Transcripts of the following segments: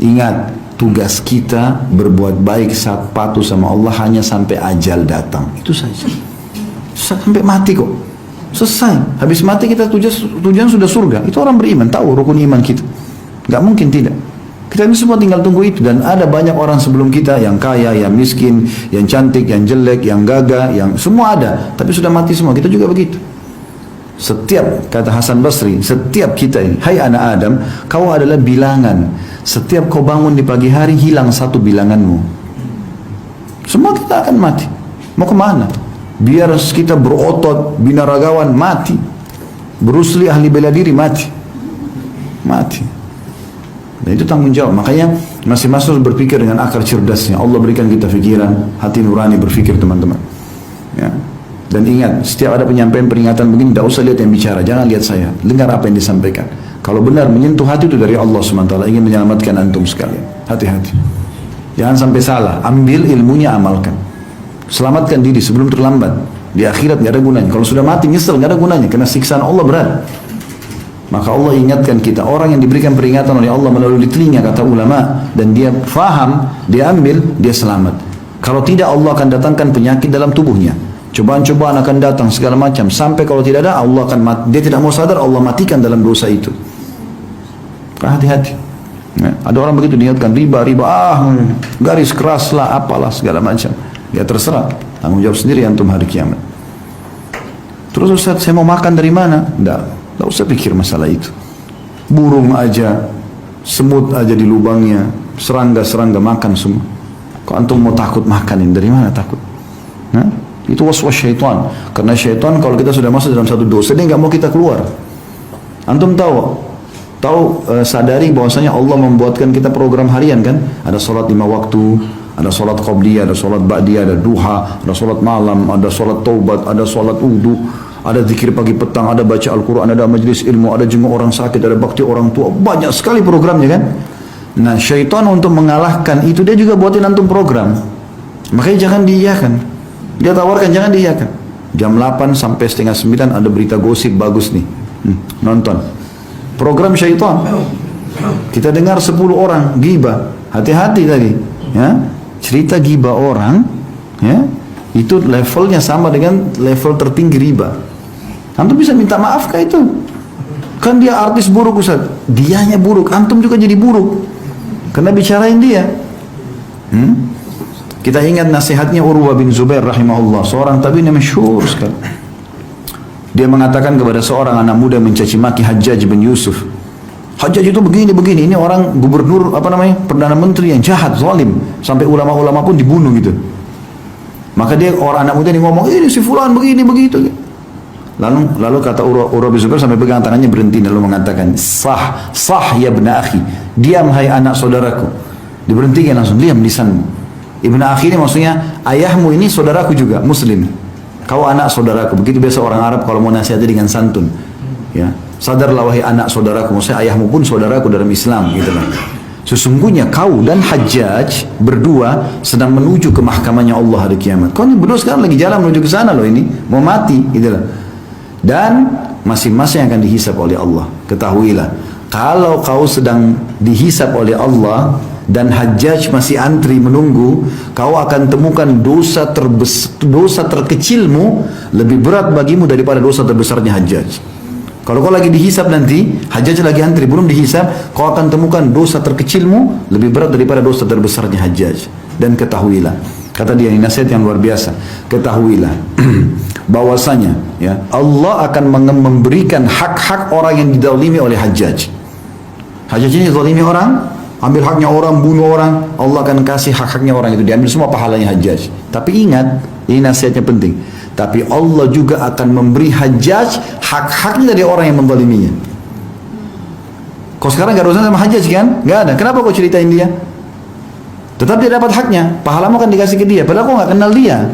Ingat, tugas kita berbuat baik saat patuh sama Allah hanya sampai ajal datang. Itu saja. Sampai mati kok. Selesai. Habis mati kita tujuan sudah surga. Itu orang beriman, tahu rukun iman kita. Gak mungkin tidak. Kita ini semua tinggal tunggu itu. Dan ada banyak orang sebelum kita yang kaya, yang miskin, yang cantik, yang jelek, yang gagah, yang semua ada. Tapi sudah mati semua. Kita juga begitu. Setiap, kata Hasan Basri, setiap kita ini, hai anak Adam, kau adalah bilangan. Setiap kau bangun di pagi hari, hilang satu bilanganmu. Semua kita akan mati. Mau kemana? Biar kita berotot, binaragawan, mati. Bruce Lee, ahli bela diri, mati. Mati. Dan itu tanggung jawab. Makanya masing-masing berpikir dengan akal cerdasnya. Allah berikan kita pikiran, hati nurani berpikir, teman-teman. Ya. Dan ingat, setiap ada penyampaian peringatan begini, tidak usah lihat yang bicara, jangan lihat saya, dengar apa yang disampaikan. Kalau benar menyentuh hati itu dari Allah SWT, ingin menyelamatkan antum sekalian. Hati-hati. Jangan sampai salah, ambil ilmunya, amalkan. Selamatkan diri sebelum terlambat. Di akhirat nggak ada gunanya. Kalau sudah mati nyesel nggak ada gunanya, karena siksaan Allah berat. Maka Allah ingatkan kita, orang yang diberikan peringatan oleh Allah melalui telinga, kata ulama, dan dia faham, dia ambil, dia selamat. Kalau tidak, Allah akan datangkan penyakit dalam tubuhnya. Cobaan-cobaan akan datang segala macam, sampai kalau tidak ada, Allah akan mati. Dia tidak mau sadar, Allah matikan dalam dosa itu. Hati-hati. Ya, ada orang begitu diingatkan riba, garis keras lah, apalah segala macam. Ya terserah, tanggung jawab sendiri antum hari kiamat. Terus Ustaz, saya mau makan dari mana? Tidak usah pikir masalah itu. Burung aja, semut aja di lubangnya, serangga-serangga makan semua. Kok antum mau takut makanin? Dari mana takut? Nah? Itu waswas syaitan. Karena syaitan kalau kita sudah masuk dalam satu dosa, dia nggak mau kita keluar. Antum sadari bahwasanya Allah membuatkan kita program harian kan? Ada sholat 5 waktu, ada sholat qabliyah, ada sholat ba'diyah, ada duha, ada sholat malam, ada sholat taubat, ada sholat wudu, ada zikir pagi petang, ada baca Al-Quran, ada majelis ilmu, ada jenguk orang sakit, ada bakti orang tua. Banyak sekali programnya kan? Nah, syaitan untuk mengalahkan itu, dia juga buatin antum program. Makanya jangan diiyakan. Dia tawarkan, jangan diiyakan. Jam 8 sampai setengah 9 ada berita gosip bagus nih. Nonton. Program syaitan. Kita dengar 10 orang ghibah. Hati-hati tadi. Ya. Cerita ghibah orang, ya, itu levelnya sama dengan level tertinggi riba. Antum bisa minta maaf kah itu? Kan dia artis buruk Ustaz. Dianya buruk, antum juga jadi buruk. Karena bicarain dia. Kita ingat nasihatnya Urwah bin Zubair rahimahullah, seorang tabi'in yang masyhur sekali. Dia mengatakan kepada seorang anak muda mencaci maki Hajjaj bin Yusuf. Hajjaj itu begini, ini orang gubernur perdana menteri yang jahat, zalim, sampai ulama-ulama pun dibunuh gitu. Maka dia orang anak muda ini ngomong, ini si fulan begini begitu. Lalu kata Urwah bin Zubair sampai pegang tangannya berhenti, lalu mengatakan, sah ya ibna akhi, diam hai anak saudaraku. Diberhentikan langsung, diam lisanmu. Ibn akhi ini maksudnya ayahmu ini saudaraku juga, muslim. Kau anak saudaraku. Begitu biasa orang Arab kalau mau nasihati dengan santun. Ya, sadarlah wahai anak saudaraku. Maksudnya ayahmu pun saudaraku dalam Islam gitu kan. Sesungguhnya kau dan Hajjaj berdua sedang menuju ke mahkamahnya Allah hari kiamat. Kau ini berdua sekarang lagi jalan menuju ke sana loh, ini mau mati gitu lah. Dan masing-masing akan dihisap oleh Allah. Ketahuilah, kalau kau sedang dihisap oleh Allah dan Hajjaj masih antri menunggu, kau akan temukan dosa terkecilmu lebih berat bagimu daripada dosa terbesarnya Hajjaj. Kalau kau lagi dihisap nanti, Hajjaj lagi antri belum dihisap, kau akan temukan dosa terkecilmu lebih berat daripada dosa terbesarnya Hajjaj. Dan ketahuilah, kata dia, ini nasihat yang luar biasa, ketahuilah bahwasanya ya, Allah akan memberikan hak-hak orang yang dizalimi oleh Hajjaj. Hajjaj ini zalimi orang, ambil haknya orang, bunuh orang, Allah akan kasih hak-haknya orang itu, diambil semua pahalanya Hajjaj. Tapi ingat, ini nasihatnya penting, tapi Allah juga akan memberi Hajjaj hak-haknya dari orang yang menzaliminya. Kau sekarang gak ada urusan sama Hajjaj kan? Gak ada. Kenapa kau ceritain dia? Tetap dia dapat haknya, pahalamu akan dikasih ke dia, padahal kau gak kenal dia.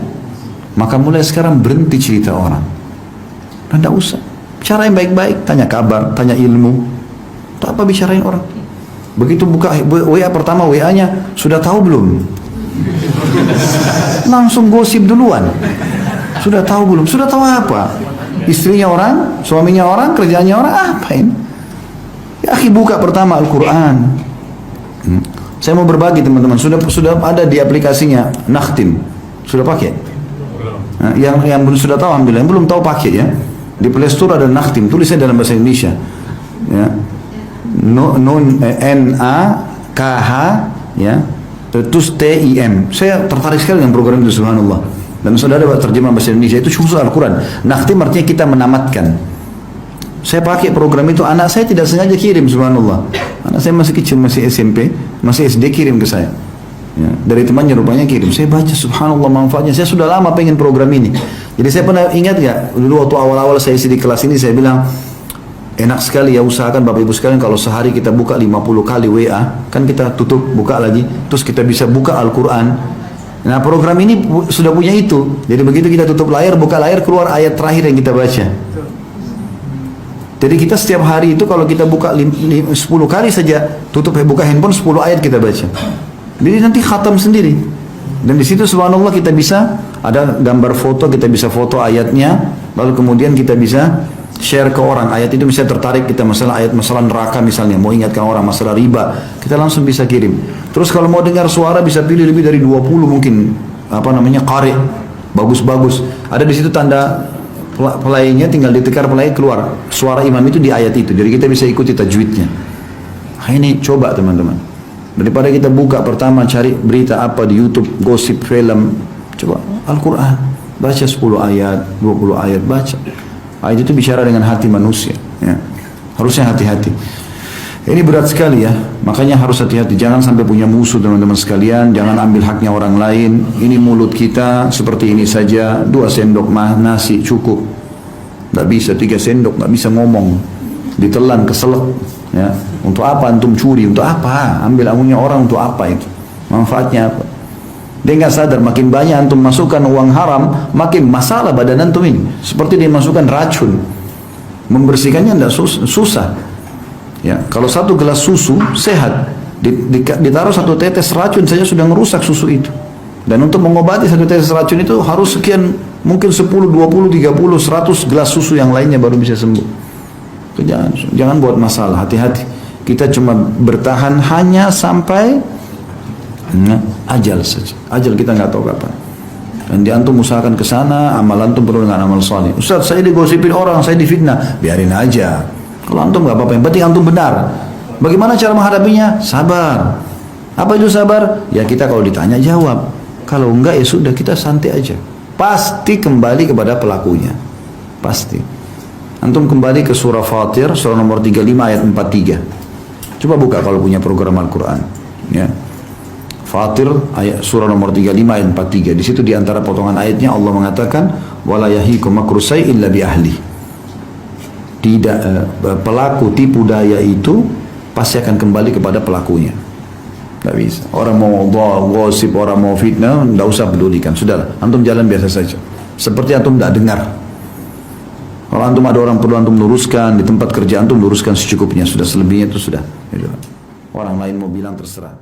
Maka mulai sekarang berhenti cerita orang. Dan gak usah. Cara yang baik-baik, tanya kabar, tanya ilmu. Tak apa bicarain orang. Begitu buka WA pertama, WA-nya sudah tahu belum? Langsung gosip duluan. Sudah tahu belum? Sudah tahu apa? Istrinya orang, suaminya orang, kerjaannya orang, apa ini? Ya akhi, buka pertama Al-Quran. Saya mau berbagi teman-teman, sudah ada di aplikasinya Nakhtim. Sudah pakai? Nah, yang belum sudah tahu alhamdulillah, yang belum tahu pakai ya. Di Play Store ada Nakhtim, tulisnya dalam bahasa Indonesia. Ya. NAKH ya. Terus TIM. Saya tertarik sekali dengan program itu, subhanallah. Dan sudah ada terjemahan bahasa Indonesia, itu khusus Al-Quran. Nakhtim artinya kita menamatkan. Saya pakai program itu, anak saya tidak sengaja kirim, subhanallah. Anak saya masih kecil, masih SMP, masih SD, kirim ke saya. Ya, dari temannya rupanya kirim. Saya baca, subhanallah manfaatnya. Saya sudah lama pengen program ini. Jadi saya pernah ingat gak, dulu waktu awal-awal saya isi di kelas ini, saya bilang, enak sekali ya, usahakan Bapak Ibu sekalian kalau sehari kita buka 50 kali WA, kan kita tutup, buka lagi, terus kita bisa buka Al-Quran. Nah program ini sudah punya itu. Jadi begitu kita tutup layar, buka layar, keluar ayat terakhir yang kita baca. Jadi kita setiap hari itu kalau kita buka 10 kali saja, tutup buka handphone 10 ayat kita baca. Jadi nanti khatam sendiri. Dan di situ subhanallah kita bisa ada gambar foto, kita bisa foto ayatnya, lalu kemudian kita bisa share ke orang. Ayat itu bisa tertarik kita masalah ayat masalah neraka misalnya, mau ingatkan orang masalah riba, kita langsung bisa kirim. Terus kalau mau dengar suara bisa pilih lebih dari 20 mungkin qari, bagus-bagus. Ada di situ tanda pelaynya, tinggal ditekar pelay keluar suara imam itu di ayat itu. Jadi kita bisa ikuti tajwidnya. Nah, ini coba teman-teman. Daripada kita buka pertama cari berita apa di YouTube, gosip film, coba Al-Quran, baca 10 ayat, 20 ayat, baca. Ayat itu bicara dengan hati manusia, ya. Harusnya hati-hati. Ini berat sekali ya, makanya harus hati-hati. Jangan sampai punya musuh teman-teman sekalian, jangan ambil haknya orang lain. Ini mulut kita seperti ini saja, 2 sendok nasi cukup. Tidak bisa 3 sendok, tidak bisa ngomong. Ditelan, keselak. Ya. Untuk apa antum curi? Untuk apa? Ambil amunnya orang untuk apa itu? Manfaatnya apa? Dia nggak sadar, makin banyak antum masukkan uang haram, makin masalah badan antum ini. Seperti dia masukkan racun. Membersihkannya tidak susah. Ya, kalau 1 gelas susu sehat, ditaruh 1 tetes racun saja sudah merusak susu itu. Dan untuk mengobati 1 tetes racun itu harus sekian, mungkin 10, 20, 30, 100 gelas susu yang lainnya baru bisa sembuh. Jangan buat masalah, hati-hati. Kita cuma bertahan hanya sampai ajal saja. Ajal kita nggak tahu kapan. Dan di antum usahakan ke sana, amal antum perlu dengan amal saleh. Ustaz, saya digosipin orang, saya difitnah, biarin aja. Kalau antum nggak apa-apa, yang penting antum benar. Bagaimana cara menghadapinya? Sabar. Apa itu sabar? Ya kita kalau ditanya jawab. Kalau enggak ya sudah, kita santai aja. Pasti kembali kepada pelakunya. Pasti. Antum kembali ke surah Fatir, surah nomor 35 ayat 43. Coba buka kalau punya program Al-Quran. Ya. Fatir ayat surah nomor 35 ayat 43. Di situ di antara potongan ayatnya Allah mengatakan wala yahikum makru sayyi illa bi ahli. Tidak pelaku tipu daya itu pasti akan kembali kepada pelakunya. Tidak bisa. Orang mau gosip, orang mau fitnah, tidak usah pedulikan. Sudahlah, antum jalan biasa saja. Seperti antum tidak dengar. Kalau antum ada orang perlu antum luruskan, di tempat kerja antum luruskan secukupnya. Sudah, selebihnya itu sudah. Orang lain mau bilang terserah.